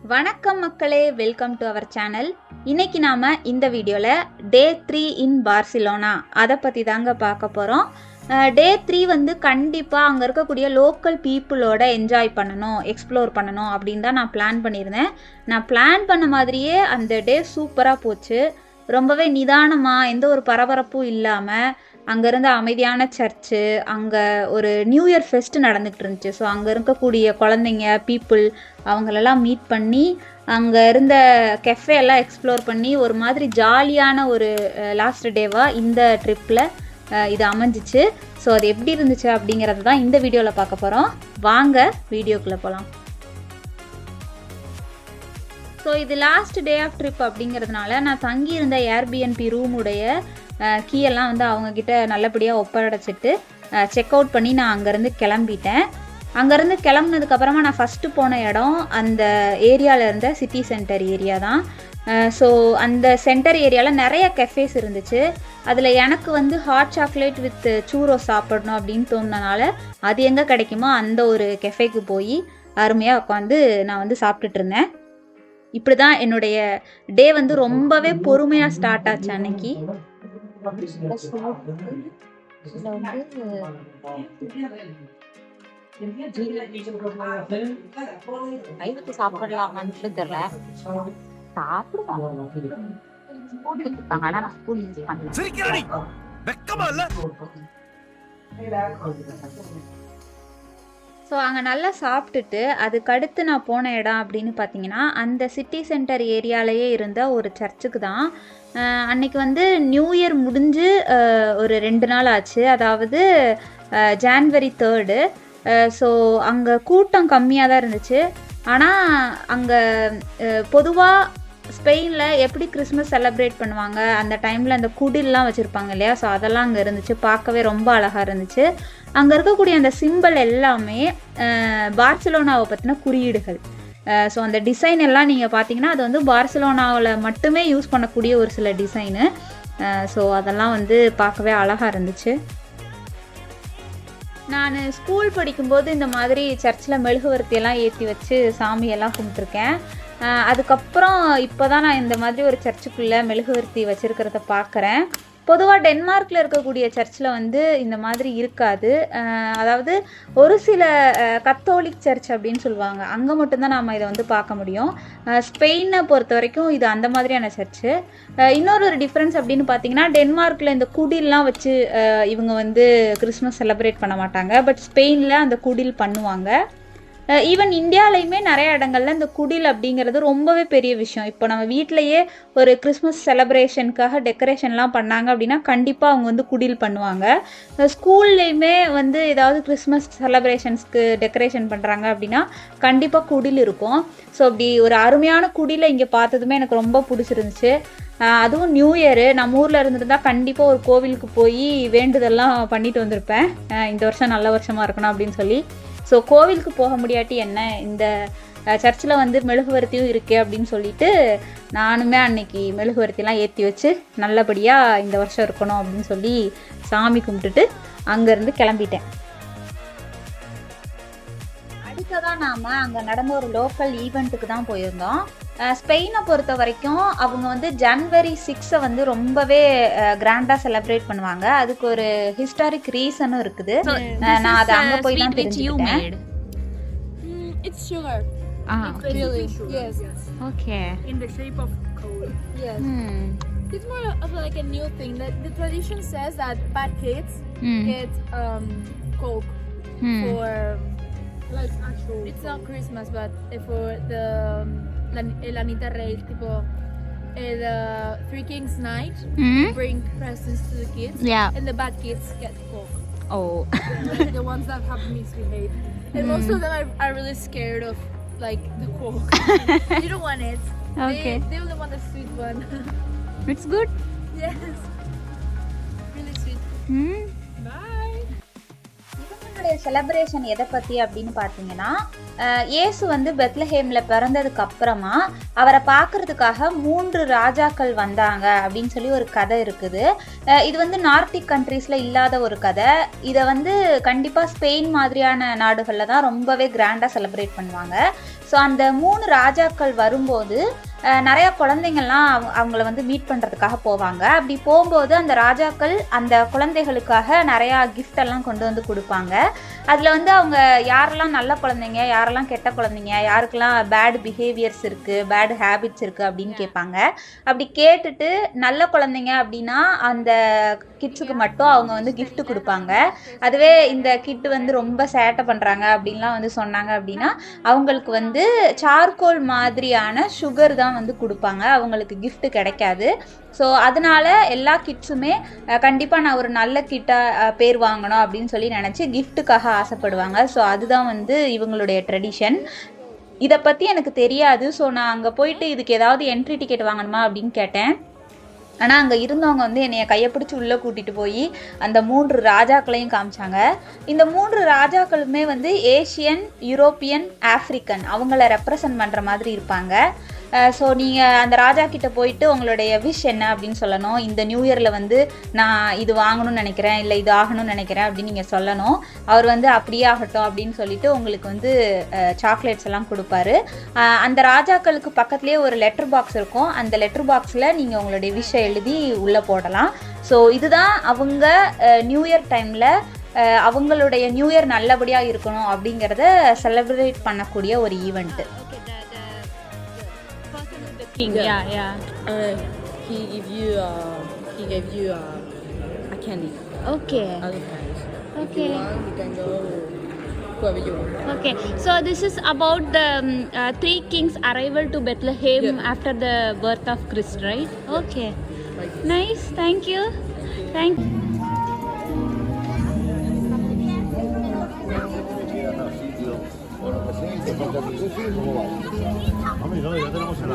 வணக்கம் மக்களே, welcome to our channel. இன்னைக்கு நாம் இந்த வீடியோவில் டே 3 இன் பார்சிலோனா அதை பற்றி தாங்க பார்க்க போகிறோம். டே 3 வந்து கண்டிப்பாக அங்கே இருக்கக்கூடிய லோக்கல் பீப்புளோட என்ஜாய் பண்ணணும், எக்ஸ்ப்ளோர் பண்ணணும் அப்படின்னு தான் நான் பிளான் பண்ணியிருந்தேன். நான் பிளான் பண்ண மாதிரியே அந்த டே சூப்பராக போச்சு. ரொம்பவே நிதானமாக, எந்த ஒரு பரபரப்பும் இல்லாமல், அங்கே இருந்த அமைதியான சர்ச்சு, அங்கே ஒரு நியூ இயர் ஃபெஸ்ட் நடந்துகிட்டு இருந்துச்சு. ஸோ அங்கே இருக்கக்கூடிய குழந்தைங்க, பீப்புள் அவங்களெல்லாம் மீட் பண்ணி, அங்கே இருந்த கெஃபே எல்லாம் எக்ஸ்ப்ளோர் பண்ணி, ஒரு மாதிரி ஜாலியான ஒரு லாஸ்ட் டேவாக இந்த ட்ரிப்பில் இது அமைஞ்சிச்சு. ஸோ அது எப்படி இருந்துச்சு அப்படிங்கிறது தான் இந்த வீடியோவில் பார்க்க போகிறோம். வாங்க வீடியோக்குள்ளே போகலாம். ஸோ இது லாஸ்ட் டே ஆஃப் ட்ரிப் அப்படிங்கிறதுனால நான் தங்கியிருந்த ஏர்பிஎன்பி ரூமுடைய கீயெல்லாம் வந்து அவங்கக்கிட்ட நல்லபடியாக ஒப்படைச்சிட்டு செக் அவுட் பண்ணி நான் அங்கேருந்து கிளம்பிட்டேன். அங்கேருந்து கிளம்புனதுக்கப்புறமா நான் ஃபஸ்ட்டு போன இடம் அந்த ஏரியாவில் இருந்த சிட்டி சென்டர் ஏரியா தான். ஸோ அந்த சென்டர் ஏரியாவில் நிறைய கெஃபேஸ் இருந்துச்சு. அதில் எனக்கு வந்து ஹாட் சாக்லேட் வித் சூரோ சாப்பிடணும் அப்படின்னு தோணுனால அது எங்கே கிடைக்குமோ அந்த ஒரு கெஃபேக்கு போய் அருமையாக உட்காந்து நான் வந்து சாப்பிட்டுட்டு இருந்தேன். இப்படி தான் என்னுடைய டே வந்து ரொம்பவே பொறுமையாக ஸ்டார்ட் ஆச்சு அன்னைக்கு. சாப்பிடலாமான்னு தெரியல, ஸோ அங்கே நல்லா சாப்பிட்டுட்டு அதுக்கடுத்து நான் போன இடம் அப்படின்னு பார்த்தீங்கன்னா அந்த சிட்டி சென்டர் ஏரியாலேயே இருந்த ஒரு சர்ச்சுக்கு தான். அன்னைக்கு வந்து நியூ இயர் முடிஞ்சு ஒரு 2 நாள் ஆச்சு, அதாவது ஜான்வரி 3. ஸோ அங்கே கூட்டம் கம்மியாக தான் இருந்துச்சு. ஆனால் அங்கே பொதுவாக ஸ்பெயினில் எப்படி கிறிஸ்மஸ் செலிப்ரேட் பண்ணுவாங்க, அந்த டைமில் அந்த குடில்லாம் வச்சுருப்பாங்க இல்லையா, ஸோ அதெல்லாம் அங்கே இருந்துச்சு. பார்க்கவே ரொம்ப அழகாக இருந்துச்சு. அங்கே இருக்கக்கூடிய அந்த சிம்பிள் எல்லாமே பார்சிலோனாவை பற்றின குறியீடுகள். ஸோ அந்த டிசைன் எல்லாம் நீங்கள் பார்த்தீங்கன்னா அது வந்து பார்சிலோனாவில் மட்டுமே யூஸ் பண்ணக்கூடிய ஒரு சில டிசைனு. ஸோ அதெல்லாம் வந்து பார்க்கவே அழகாக இருந்துச்சு. நான் ஸ்கூல் படிக்கும்போது இந்த மாதிரி சர்ச்சில் மெழுகுவர்த்தியெல்லாம் ஏற்றி வச்சு சாமியெல்லாம் கும்பிட்ருக்கேன். அதுக்கப்புறம் இப்போ தான் நான் இந்த மாதிரி ஒரு சர்ச்சுக்குள்ளே மெழுகுவர்த்தி வச்சுருக்கிறத பார்க்குறேன். பொதுவாக டென்மார்க்கில் இருக்கக்கூடிய சர்ச்சில் வந்து இந்த மாதிரி இருக்காது. அதாவது ஒரு சில கத்தோலிக் சர்ச் அப்படின்னு சொல்லுவாங்க, அங்கே மட்டும்தான் நாம் இதை வந்து பார்க்க முடியும். ஸ்பெயினை பொறுத்த வரைக்கும் இது அந்த மாதிரியான சர்ச்சு. இன்னொரு ஒரு டிஃப்ரென்ஸ் அப்படின்னு பார்த்தீங்கன்னா, டென்மார்க்கில் இந்த குடில்லாம் வச்சு இவங்க வந்து கிறிஸ்மஸ் செலிப்ரேட் பண்ண மாட்டாங்க. பட் ஸ்பெயினில் அந்த குடில் பண்ணுவாங்க. ஈவன் இந்தியாலையுமே நிறைய இடங்கள்ல இந்த குடில் அப்படிங்கிறது ரொம்பவே பெரிய விஷயம். இப்போ நம்ம வீட்டிலையே ஒரு கிறிஸ்மஸ் செலிப்ரேஷனுக்காக டெக்கரேஷன்லாம் பண்ணாங்க அப்படின்னா கண்டிப்பாக அவங்க வந்து குடில் பண்ணுவாங்க. ஸ்கூல்லையுமே வந்து ஏதாவது கிறிஸ்மஸ் செலிப்ரேஷன்ஸ்க்கு டெக்கரேஷன் பண்ணுறாங்க அப்படின்னா கண்டிப்பாக குடில் இருக்கும். ஸோ அப்படி ஒரு அருமையான குடிலை இங்கே பார்த்ததுமே எனக்கு ரொம்ப பிடிச்சிருந்துச்சு. அதுவும் நியூ இயரு நம்ம ஊரில் இருந்துருந்தால் கண்டிப்பாக ஒரு கோவிலுக்கு போய் வேண்டுதெல்லாம் பண்ணிட்டு வந்திருப்பேன், இந்த வருஷம் நல்ல வருஷமாக இருக்கணும் அப்படின்னு சொல்லி. ஸோ கோவிலுக்கு போக முடியாட்டி என்ன, இந்த சர்ச்சில் வந்து மெழுகுவர்த்தியும் இருக்குது அப்படின்னு சொல்லிட்டு நானுமே அன்னைக்கு மெழுகுவர்த்திலாம் ஏற்றி வச்சு நல்லபடியாக இந்த வருஷம் இருக்கணும் அப்படின்னு சொல்லி சாமி கும்பிட்டுட்டு அங்கேருந்து கிளம்பிட்டேன். அடுத்ததான் நாம் அங்கே நடந்த ஒரு லோக்கல் ஈவெண்ட்டுக்கு தான் போயிருந்தோம். ஸ்பெயினை பொறுத்த வரைக்கும் அவங்க வந்து ஜனவரி 6 வந்து ரொம்பவே கிராண்டாக செலிப்ரேட் பண்ணுவாங்க. அதுக்கு ஒரு ஹிஸ்டாரிக் ரீசனும் இருக்குது. நான் அதை அங்கே போய் தான் தெரிஞ்சுக்கிட்டேன். It's sugar. It's really yes. Okay. In the shape of coal. Yes. It's more of like a new thing. The tradition says that bad kids get coke for like actual. It's not Christmas, but for the El Anita Rey, tipo el Three Kings Night. Bring presents to the kids. Yeah. And the bad kids get coke. Oh. Like the ones that have misbehaved. And most of them are really scared of like the coke. You don't want it. Okay. They only want the sweet one. It's good. Yes. Really sweet. Bye. இவங்க கிறிஸ்மஸோடைய celebration எதை பற்றி அப்படின்னு பார்த்தீங்கன்னா, இயேசு வந்து பெத்லஹேமில் பிறந்ததுக்கு அப்புறமா அவரை பார்க்கறதுக்காக 3 ராஜாக்கள் வந்தாங்க அப்படின்னு சொல்லி ஒரு கதை இருக்குது. இது வந்து நார்டிக் கண்ட்ரீஸில் இல்லாத ஒரு கதை. இதை வந்து கண்டிப்பாக ஸ்பெயின் மாதிரியான நாடுகளில் தான் ரொம்பவே கிராண்டாக செலிப்ரேட் பண்ணுவாங்க. ஸோ அந்த 3 ராஜாக்கள் வரும்போது நிறையா குழந்தைங்கள்லாம் அவங்கள வந்து மீட் பண்ணுறதுக்காக போவாங்க. அப்படி போகும்போது அந்த ராஜாக்கள் அந்த குழந்தைகளுக்காக நிறையா கிஃப்டெல்லாம் கொண்டு வந்து கொடுப்பாங்க. அதில் வந்து அவங்க யாரெல்லாம் நல்ல குழந்தைங்க, யாரெல்லாம் கெட்ட குழந்தைங்க, யாருக்கெல்லாம் பேட் பிஹேவியர்ஸ் இருக்குது, பேட் ஹேபிட்ஸ் இருக்குது அப்படின்னு கேட்பாங்க. அப்படி கேட்டுட்டு நல்ல குழந்தைங்க அப்படின்னா அந்த கிட்ஸுக்கு மட்டும் அவங்க வந்து கிஃப்ட் கொடுப்பாங்க. அதுவே இந்த கிட்டு வந்து ரொம்ப சேட்டை பண்ணுறாங்க அப்படின்லாம் வந்து சொன்னாங்க அப்படின்னா அவங்களுக்கு வந்து சார்கோல் மாதிரியான சுகர் தான் வந்து கொடுப்பாங்க. அவங்களுக்கு கிஃப்ட் கிடைக்காது. ஸோ அதனால எல்லா கிட்ஸுமே கண்டிப்பாக நான் ஒரு நல்ல கிட்டாக பேர் வாங்கணும் அப்படின்னு சொல்லி நினச்சி கிஃப்ட்டுக்காக ஆசைப்படுவாங்க. ஸோ அதுதான் வந்து இவங்களுடைய ட்ரெடிஷன். இதை பற்றி எனக்கு தெரியாது. ஸோ நான் அங்கே போயிட்டு இதுக்கு ஏதாவது என்ட்ரி டிக்கெட் வாங்கணுமா அப்படின்னு கேட்டேன். ஆனால் அங்கே இருந்தவங்க வந்து என்னைய கையை பிடிச்சி உள்ளே கூட்டிகிட்டு போய் அந்த 3 ராஜாக்களையும் காமிச்சாங்க. இந்த 3 ராஜாக்களுமே வந்து ஏஷியன், யூரோப்பியன், ஆஃப்ரிக்கன் அவங்கள ரெப்ரசன்ட் பண்ணுற மாதிரி இருப்பாங்க. ஸோ நீங்கள் அந்த ராஜா கிட்டே போயிட்டு உங்களுடைய விஷ் என்ன அப்படின்னு சொல்லணும். இந்த நியூ இயரில் வந்து நான் இது வாங்கணும்னு நினைக்கிறேன், இல்லை இது ஆகணும்னு நினைக்கிறேன் அப்படின்னு நீங்கள் சொல்லணும். அவர் வந்து அப்படியே ஆகட்டும் அப்படின்னு சொல்லிட்டு உங்களுக்கு வந்து சாக்லேட்ஸ் எல்லாம் கொடுப்பாரு. அந்த ராஜாக்களுக்கு பக்கத்துலேயே ஒரு லெட்டர் பாக்ஸ் இருக்கும். அந்த லெட்டர் பாக்ஸில் நீங்கள் உங்களுடைய விஷை எழுதி உள்ளே போடலாம். ஸோ இதுதான் அவங்க நியூ இயர் டைமில் அவங்களுடைய நியூ இயர் நல்லபடியாக இருக்கணும் அப்படிங்கிறத செலிப்ரேட் பண்ணக்கூடிய ஒரு event. Yeah. He gave you a candy. Okay. Other kinds. Okay. If you want, you can go whoever you want. Okay. So this is about the 3 kings' arrival to Bethlehem after the birth of Christ, right? Okay. Nice. Thank you. Thank you. Vamos, ya tenemos el